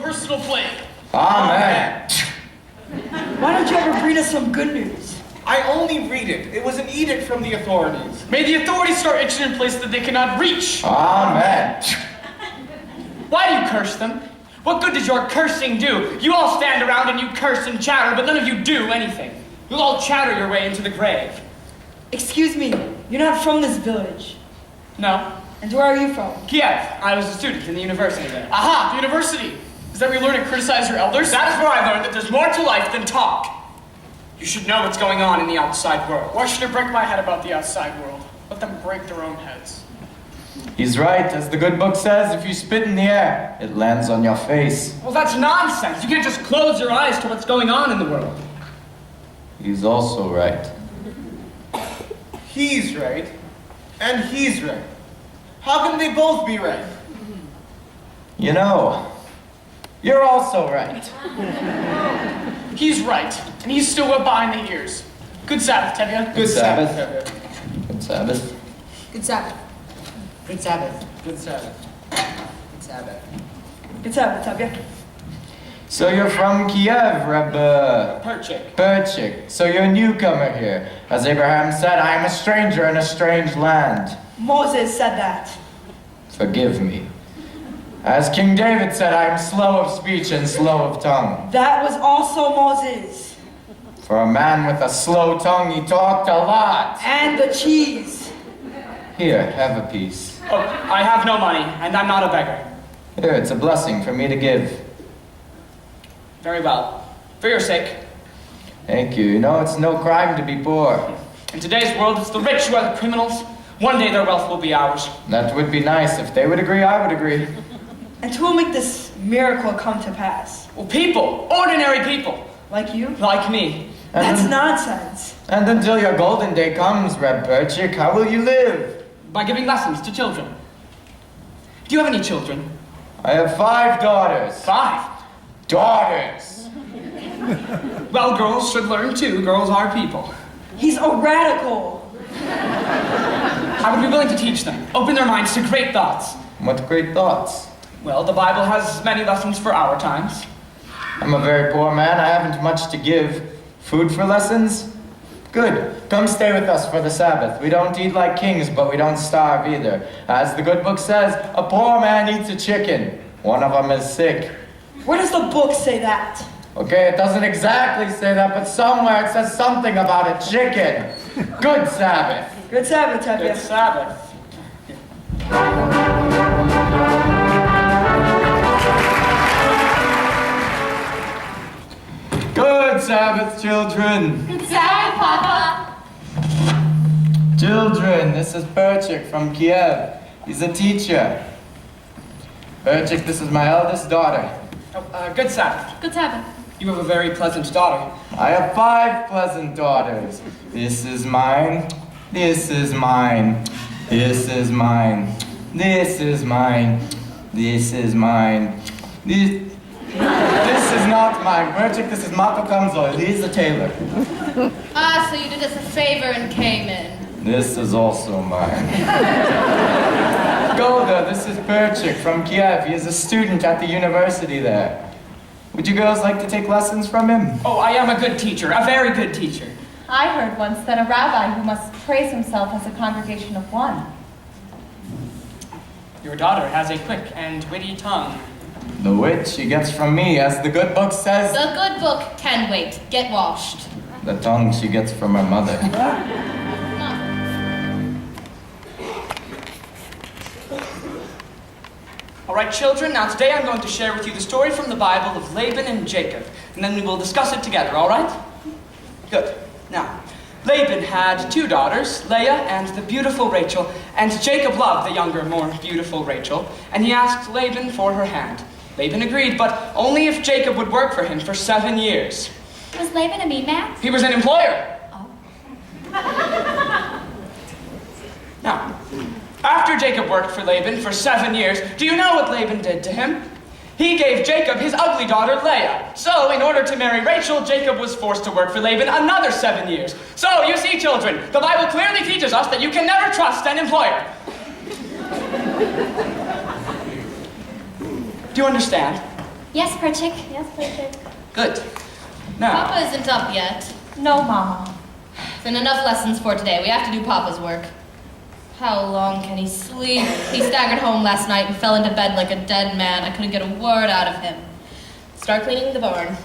personal flame. Amen. Why don't you ever bring us some good news? I only read it. It was an edict from the authorities. May the authorities start itching in places that they cannot reach. Amen. Why do you curse them? What good does your cursing do? You all stand around and you curse and chatter, but none of you do anything. You'll all chatter your way into the grave. Excuse me, you're not from this village. No. And where are you from? Kiev. I was a student in the university there. Aha, the university. Is that where you learn to criticize your elders? That is where I learned that there's more to life than talk. You should know what's going on in the outside world. Why should I break my head about the outside world? Let them break their own heads. He's right. As the good book says, if you spit in the air, it lands on your face. Well, that's nonsense. You can't just close your eyes to what's going on in the world. He's also right. He's right, and he's right. How can they both be right? You know, you're also right. He's right, and he's still well behind the ears. Good Sabbath, Tevye. Good Sabbath. Good Sabbath. Good Sabbath. Good Sabbath. Good Sabbath. Good Sabbath. Good Sabbath, Tevye. So you're from Kiev, Rebbe Perchik. Perchik. So you're a newcomer here. As Abraham said, I am a stranger in a strange land. Moses said that. Forgive me. As King David said, I am slow of speech and slow of tongue. That was also Moses. For a man with a slow tongue, he talked a lot. And the cheese. Here, have a piece. Oh, I have no money, and I'm not a beggar. Here, it's a blessing for me to give. Very well. For your sake. Thank you. You know, it's no crime to be poor. In today's world, it's the rich who are the criminals. One day their wealth will be ours. That would be nice. If they would agree, I would agree. And who will make this miracle come to pass? Well, people. Ordinary people. Like you? Like me. That's And- nonsense. And until your golden day comes, Reb Perchik, how will you live? By giving lessons to children. Do you have any children? I have 5 daughters. 5. Daughters! Well, girls should learn too. Girls are people. He's a radical. I would be willing to teach them. Open their minds to great thoughts. What great thoughts. Well, the Bible has many lessons for our times. I'm a very poor man. I haven't much to give. Food for lessons? Good. Come stay with us for the Sabbath. We don't eat like kings, but we don't starve either. As the good book says, a poor man eats a chicken. One of them is sick. Where does the book say that? Okay, it doesn't exactly say that, but somewhere it says something about a chicken. Good Sabbath. Good Sabbath, Tevye. Good Sabbath. Good Sabbath, children. Good Sabbath, Papa. Children, this is Perchik from Kiev. He's a teacher. Perchik, this is my eldest daughter. Oh, good Sabbath. Good Sabbath. You have a very pleasant daughter. I have 5 pleasant daughters. This is mine. This is mine. This is mine. This is mine. This is mine. This is not mine. Perchik, this is Mato Kamzo. He's a tailor. Ah, so you did us a favor and came in. This is also mine. Golda, this is Perchik from Kiev. He is a student at the university there. Would you girls like to take lessons from him? Oh, I am a good teacher, a very good teacher. I heard once that a rabbi who must praise himself has a congregation of 1. Your daughter has a quick and witty tongue. The wit she gets from me, as the good book says. The good book can wait. Get washed. The tongue she gets from her mother. All right, children, now today I'm going to share with you the story from the Bible of Laban and Jacob, and then we will discuss it together, all right? Good. Now, Laban had 2 daughters, Leah and the beautiful Rachel, and Jacob loved the younger, more beautiful Rachel, and he asked Laban for her hand. Laban agreed, but only if Jacob would work for him for 7 years. Was Laban a mean man? He was an employer. Oh. Now, after Jacob worked for Laban for 7 years, do you know what Laban did to him? He gave Jacob his ugly daughter, Leah. So, in order to marry Rachel, Jacob was forced to work for Laban another 7 years. So, you see, children, the Bible clearly teaches us that you can never trust an employer. Do you understand? Yes, Perchik. Yes, Perchik. Good. Now, Papa isn't up yet. No, Mama. Then enough lessons for today. We have to do Papa's work. How long can he sleep? He staggered home last night and fell into bed like a dead man. I couldn't get a word out of him. Start cleaning the barn.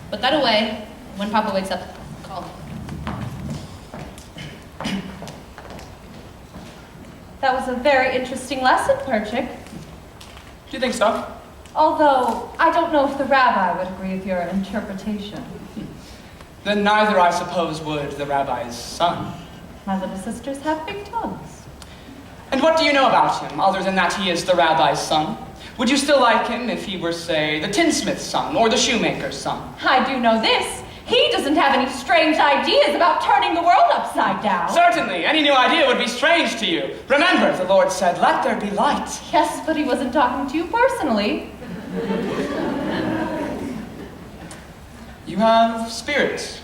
Put that away. When Papa wakes up, call him. That was a very interesting lesson, Perchik. do you think so? Although, I don't know if the rabbi would agree with your interpretation. Then neither, I suppose, would the rabbi's son. My little sisters have big tongues. And what do you know about him, other than that he is the rabbi's son? Would you still like him if he were, say, the tinsmith's son or the shoemaker's son? I do know this. He doesn't have any strange ideas about turning the world upside down. Certainly, any new idea would be strange to you. Remember, the Lord said, "Let there be light." Yes, but he wasn't talking to you personally. You have spirit.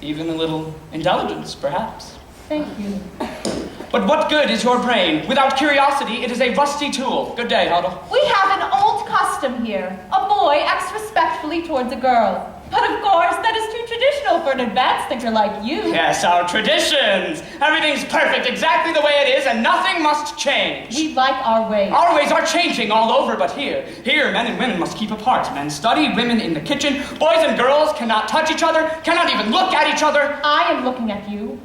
Even a little intelligence, perhaps. Thank you. But what good is your brain? Without curiosity, it is a rusty tool. Good day, Huddle. We have an old custom here. A boy acts respectfully towards a girl. But of course, that is too traditional for an advanced thinker like you. Yes, our traditions. Everything's perfect exactly the way it is, and nothing must change. We like our ways. Our ways are changing all over, but here, men and women must keep apart. Men study, women in the kitchen. Boys and girls cannot touch each other, cannot even look at each other. I am looking at you.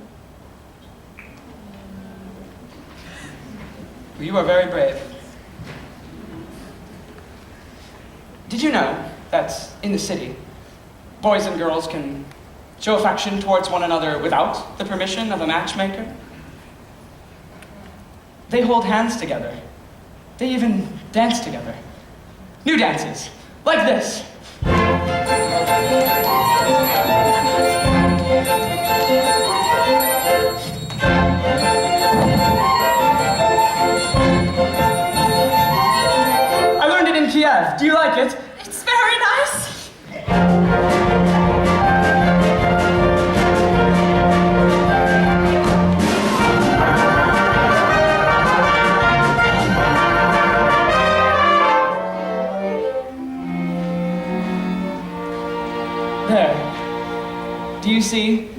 You are very brave. Did you know that in the city, boys and girls can show affection towards one another without the permission of a matchmaker? They hold hands together. They even dance together. New dances, like this. I learned it in Kiev. Do you like it? It's very nice. There. Do you see?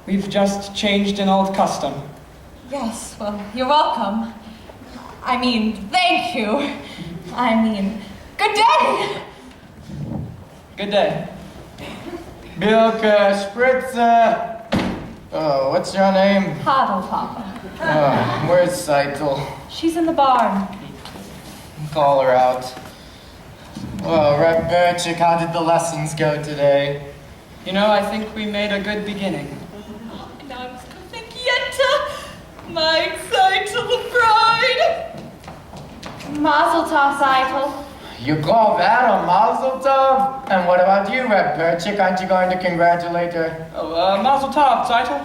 We've just changed an old custom. Yes, well, you're welcome. I mean, thank you. I mean, good day. Good day. Bilka, Spritzer. Oh, what's your name? Huddle, Papa. Oh, where's Seitel? She's in the barn. Call her out. Well, Rep Perchik, how did the lessons go today? You know, I think we made a good beginning. Now I must go thank Yenta, my excitable bride. Mazel tov, Seitel. You call that a mazel tov? And what about you, Rep Perchik? Aren't you going to congratulate her? Oh, Mazel Tov, title.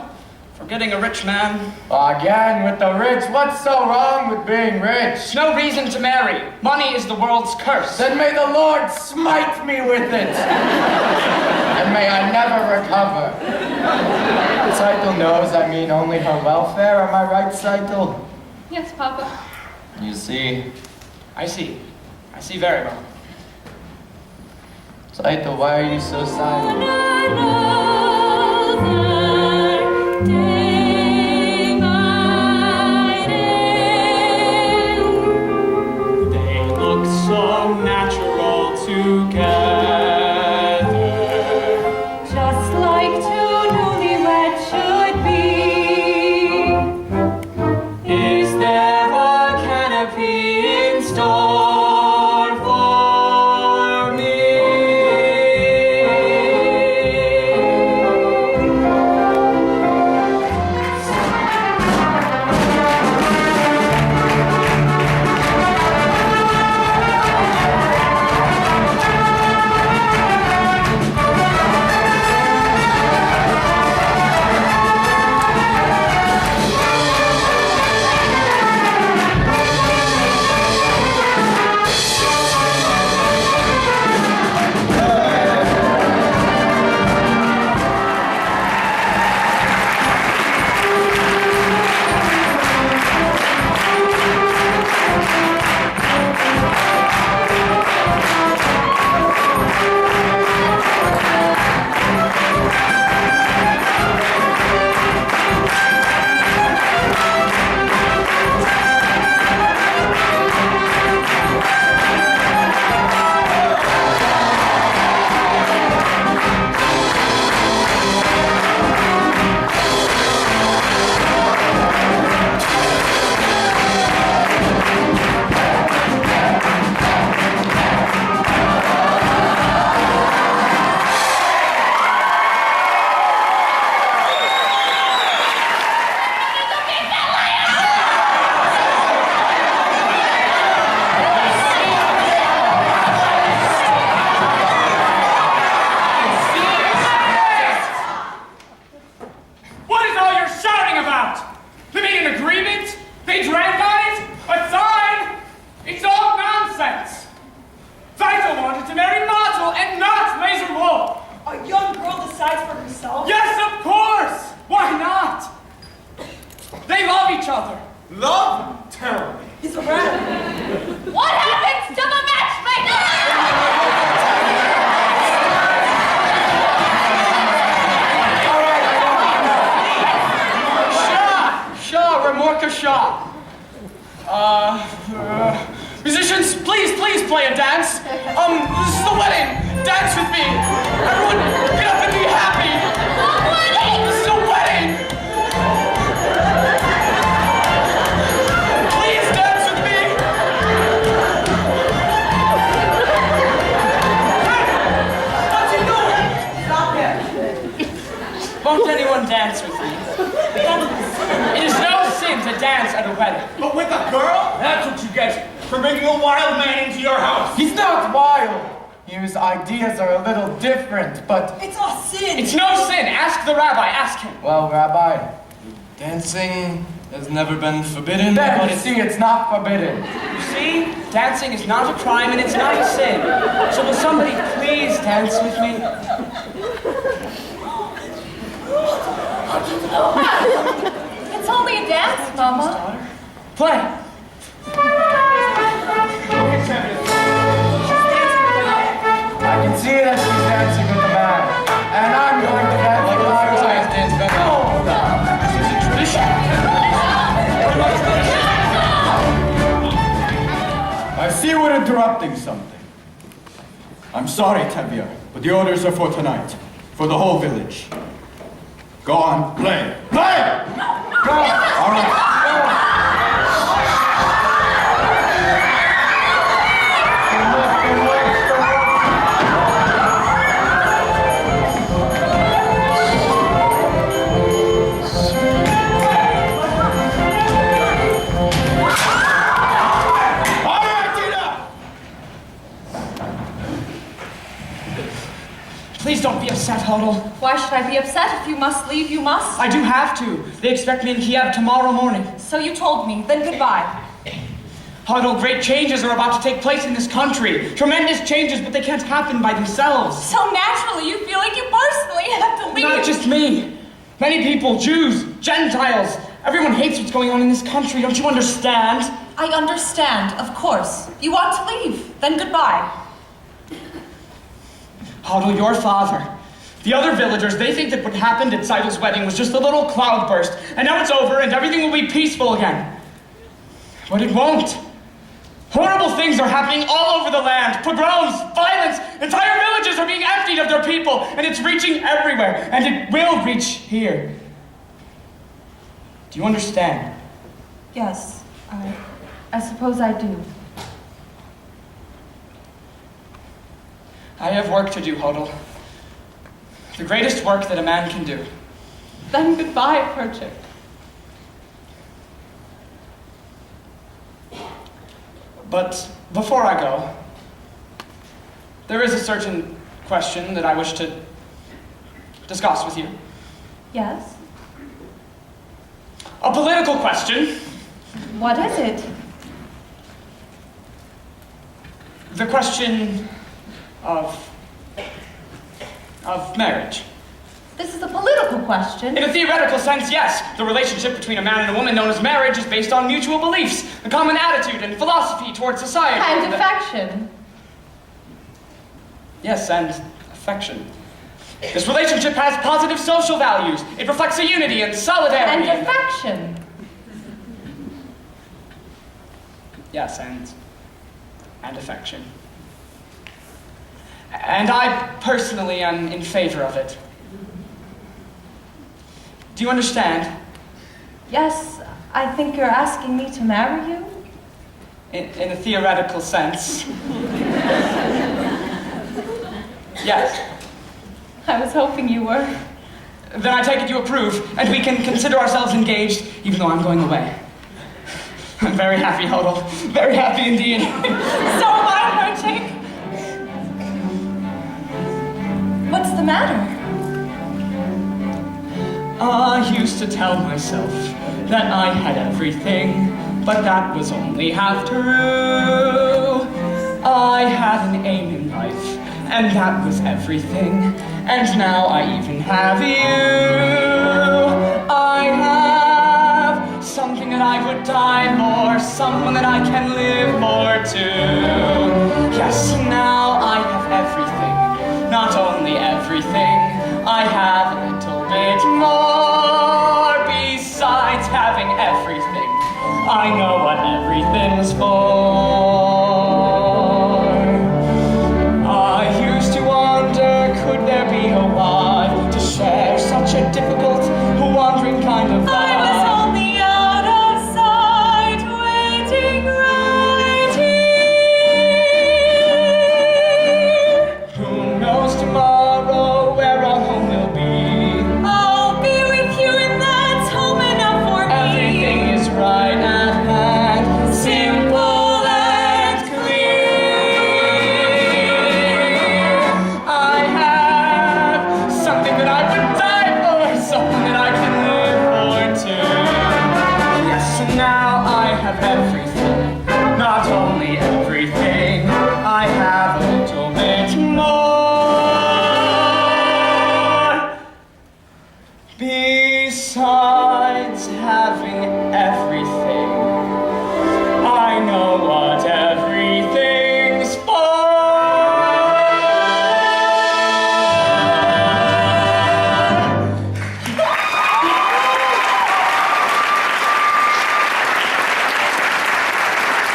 For getting a rich man. Again, with the rich. What's so wrong with being rich? No reason to marry. Money is the world's curse. Then may the Lord smite me with it. And may I never recover. Seitel knows I mean only her welfare. Am I right, Seitel? Yes, Papa. You see. I see. I see very well. Seitel, why are you so silent? They look so natural together. Just like two newlyweds should be. Is there a canopy in store for me? wanted to marry Mottle and not Laser Wolf. A young girl decides for herself? Yes, of course! Why not? They love each other. Love? Tell me. He's a rat. What happens to the matchmaker? Shaw, Remorca Shaw. Musicians, please play a dance. This is the wedding. Dance with me. Everyone, get up and be happy. This is a wedding. Please dance with me. Hey, what's he doing? Stop him. Won't anyone dance with me? It is no sin to dance at a wedding. But with a girl? That's what you get. For bringing a wild man into your house. He's not wild. His ideas are a little different, but... It's a sin. It's no sin. Ask the rabbi. Ask him. Well, Rabbi, Dancing has never been forbidden, then but you see it's not forbidden. You see, dancing is not a crime and it's not a sin. So will somebody please dance with me? It's only a dance, Mama. Play. I can see that she's dancing with the man, and I'm going to dance with my wife. dance better. This is a tradition. I see we're interrupting something. I'm sorry, Tevye, but the orders are for tonight, for the whole village. Go on, play. Play! Go! All right. Please don't be upset, Hodel. Why should I be upset? If you must leave, you must. I do have to. They expect me in Kiev tomorrow morning. So you told me, then goodbye. Hodel, great changes are about to take place in this country. Tremendous changes, but they can't happen by themselves. So naturally, you feel like you personally have to leave. Not just me. Many people, Jews, Gentiles. Everyone hates what's going on in this country. Don't you understand? I understand, of course. You want to leave, then goodbye. Hodel, your father. The other villagers, they think that what happened at Seidel's wedding was just a little cloudburst, and now it's over and everything will be peaceful again. But it won't. Horrible things are happening all over the land. Pogroms, violence, entire villages are being emptied of their people, and it's reaching everywhere, and it will reach here. Do you understand? Yes, I suppose I do. I have work to do, Hodel. The greatest work that a man can do. Then goodbye, Perchik. But before I go, there is a certain question that I wish to discuss with you. Yes? A political question. What is it? The question of marriage. This is a political question. In a theoretical sense, yes. The relationship between a man and a woman known as marriage is based on mutual beliefs, a common attitude and philosophy towards society. And affection. Yes, and affection. This relationship has positive social values. It reflects a unity and solidarity. And affection. Yes, and affection. And I personally am in favor of it. Do you understand? Yes, I think you're asking me to marry you. In a theoretical sense. Yes. I was hoping you were. Then I take it you approve, and we can consider ourselves engaged, even though I'm going away. I'm very happy, Hodel. Very happy indeed. So am I, Perchik. What's the matter? I used to tell myself that I had everything, but that was only half true. I had an aim in life, and that was everything. And now I even have you. I have something that I would die for, someone that I can live for too. Yes, now I have everything. Not only everything, I have a little bit more. Besides having everything, I know what everything's for. I used to wonder, could there be a wife to share such a difficult, wandering kind of life? I was only out of sight, waiting right here. Who knows tomorrow where our home will be? I'll be with you, and that's home enough for me. Everything is right at hand, simple and clear. I have something that I would die for, something that I can live for too. Yes, and now I have everything, not only everything, I have a little bit more. Besides having everything, I know what everything's for.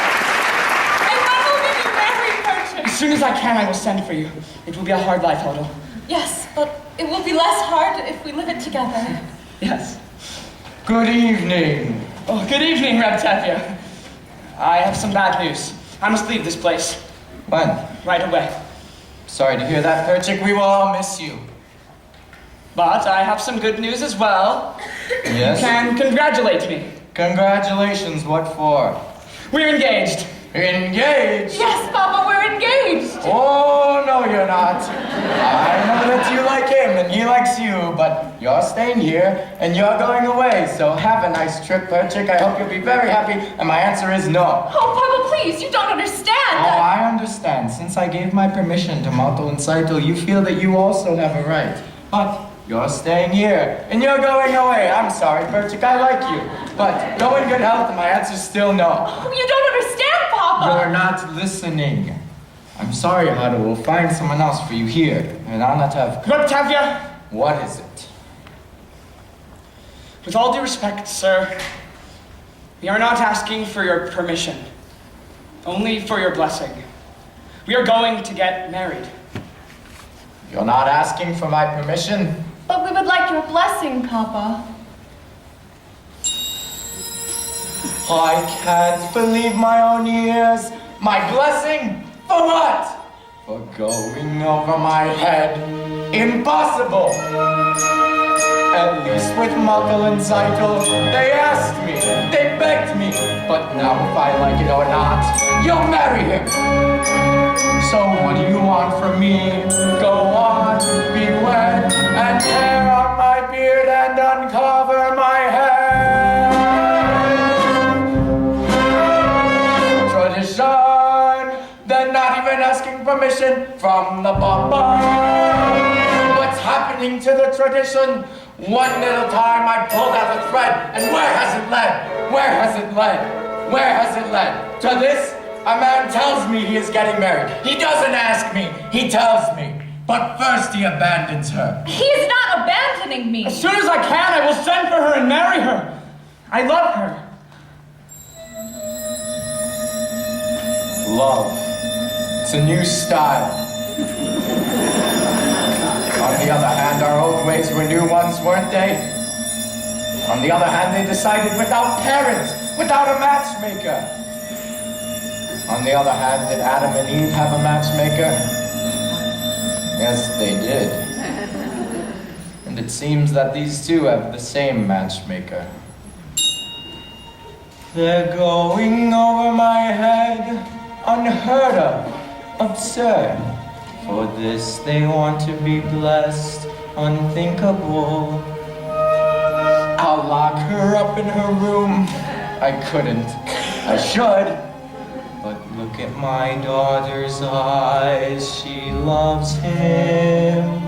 And when will we be married, Perchik? As soon as I can, I will send for you. It will be a hard life, Hodo. Yes, but it will be less hard if we live it together. Yes. Good evening. Oh, good evening, Reb Tevye. I have some bad news. I must leave this place When? right away. Sorry to hear that, Perchik. We will all miss you. But I have some good news as well. Yes? You can congratulate me. Congratulations. What for? We're engaged. Engaged? Yes, Papa, we're engaged. Oh, no, you're not. I know that you like him and he likes you, but you're staying here and you're going away. So have a nice trip, Perchik. I hope you'll be very happy. And my answer is no. Oh, Papa, please, you don't understand. Oh, I understand. Since I gave my permission to Mottel and Seitel, you feel that you also have a right. But you're staying here and you're going away. I'm sorry, Perchik. I like you. But go in good health and my answer's still no. Oh, you don't understand, Papa. You're not listening. I'm sorry, Hado. We'll find someone else for you here. And I'll not have... Reb Tevye, What is it? with all due respect, sir, we are not asking for your permission, only for your blessing. We are going to get married. You're not asking for my permission? But we would like your blessing, Papa. I can't believe my own ears. My blessing? For what? For going over my head. Impossible! At least with Mottel and Seitel, they asked me, they begged me. But now if I like it or not, you'll marry him. So what do you want from me? Go on, be wed, and tear out my beard and uncover my head. Tradition, they're not even asking permission from the Papa. What's happening to the tradition? One little time I pulled out the thread, and where has it led? Where has it led? Where has it led? To this? A man tells me he is getting married. He doesn't ask me, he tells me. But first he abandons her. He is not abandoning me. As soon as I can, I will send for her and marry her. I love her. Love. It's a new style. On the other hand, our old ways were new ones, weren't they? On the other hand, they decided without parents, without a matchmaker. On the other hand, did Adam and Eve have a matchmaker? Yes, they did. And it seems that these two have the same matchmaker. They're going over my head, unheard of, absurd. For this they want to be blessed, unthinkable. I'll lock her up in her room. I couldn't. I should. But look Look at my daughter's eyes, she loves him.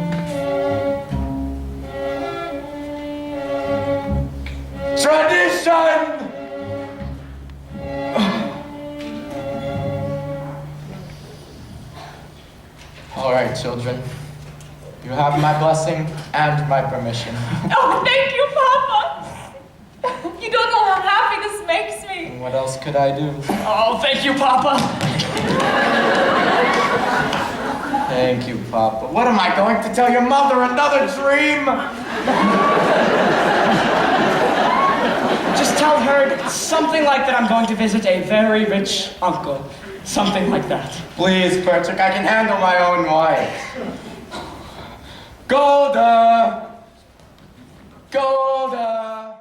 Tradition! All right, children. You have my blessing and my permission. Oh, thank you, Papa. You don't know how happy this makes me. What else could I do? Oh, thank you, Papa. Thank you, Papa. What am I going to tell your mother? Another dream? Just tell her something like that I'm going to visit a very rich uncle. Something like that. Please, Perchik, I can handle my own wife. Golda! Golda!